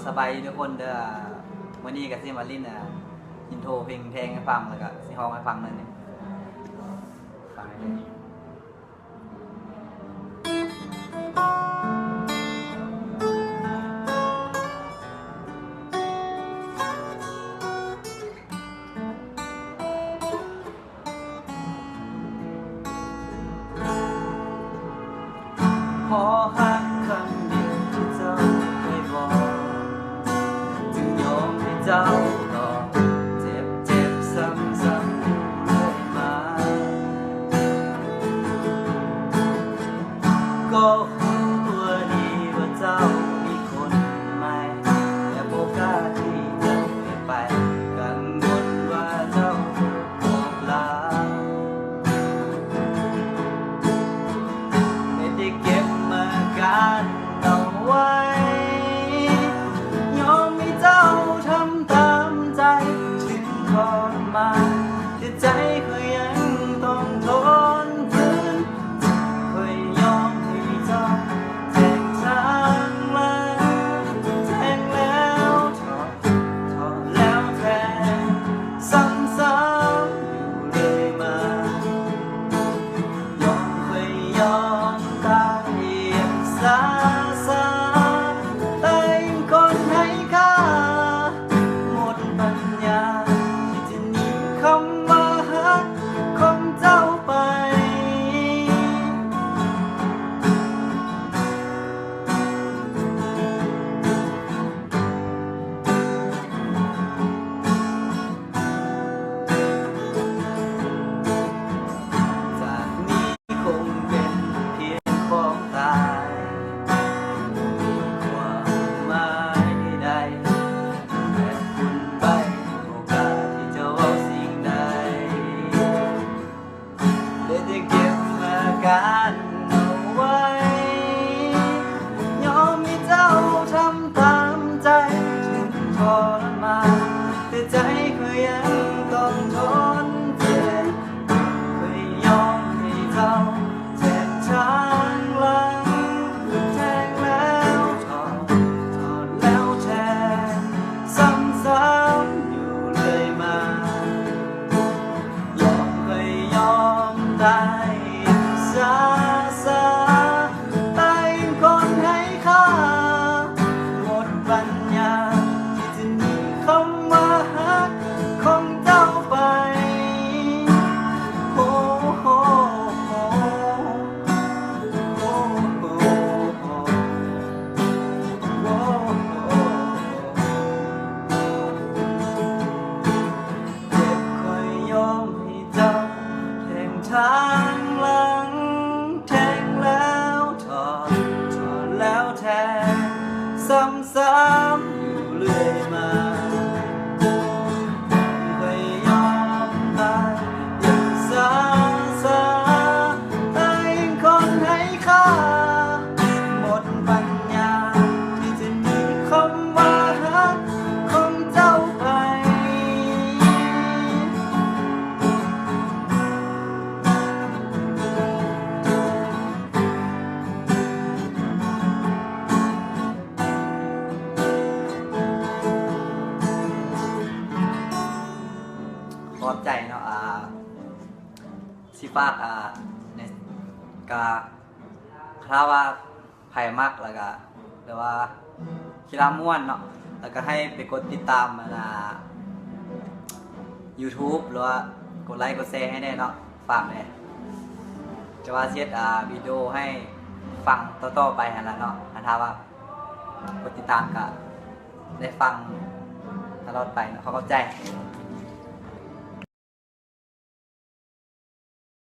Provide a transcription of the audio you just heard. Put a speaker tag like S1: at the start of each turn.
S1: สบายทุกคนเด้อวันนี้กับซิมาลินอินโทรเพลงแทงให้ฟังแล้วก็ซิฮองให้ฟังนั่นเองฟังให้เลยพอหักคำเดียวที่เจ้าเคยบอกจึงยอมให้เจ้าต่อเจ็บซ้ำๆเลยมาก็รู้ตัวดีว่าเจ้ามีคนใหม่แต่โอกาสที่จะเปลี่ยนไปกังวลว่าเจ้าบอกลาไม่ได้เก็บการเอาไว้ยอมให้เจ้าทำตามใจถึงทรมานแต่ใจก็ยังต้องทนฝืนเคยยอมให้เจ้าแทงทางมาแทงแล้วถอดแล้วแทงซ้ำๆอยู่เลยมายอมเคยยอมตายซาแต่ยังคนให้ค่าหมดปัญญาที่จะหนีคำว่าฮักของเจ้าไปจากนี้คงเป็นเพียงของตายการเอาไว้ยอมให้เจ้าทำตามใจถึงทรมานแต่ใจก็ยังต้องทนเจ็บเคยยอมให้เจ้าแทงทางหลังแทงแล้วถอดแล้วแทงซ้ำๆอยู่เลยมายอมเคยยอมตายแต่ยังคนให้ค่าหมดปัญญาที่จะหนีคำว่าฮักของเจ้าไปโอ้โหเจ็บคอยยอมให้เจ้าแทงทางหลังแทงแล้วถอดแล้วแทงซ้ำๆอยู่เรื่อยมาเคยยอมตายอย่างซาแต่ยังคนให้ค่าหมดปัญญาที่จะหนีคำว่าฮักของเจ้าไปขอบใจเนาะสิฝากในกาคราว่าไผ่มักแล้วก็แต่ว่ากีฬาม่วนเนาะแล้วก็ให้ไปกดติดตามYouTube หรือว่ากดไลค์กดแชร์ให้แน่เนาะฝากเลยจะว่าเช็ดวิดีโอให้ฟังต่อๆไปนะเนาะถ้าว่ากดติดตามก็ได้ฟังตลอดไปเนาะเขาเข้าใจ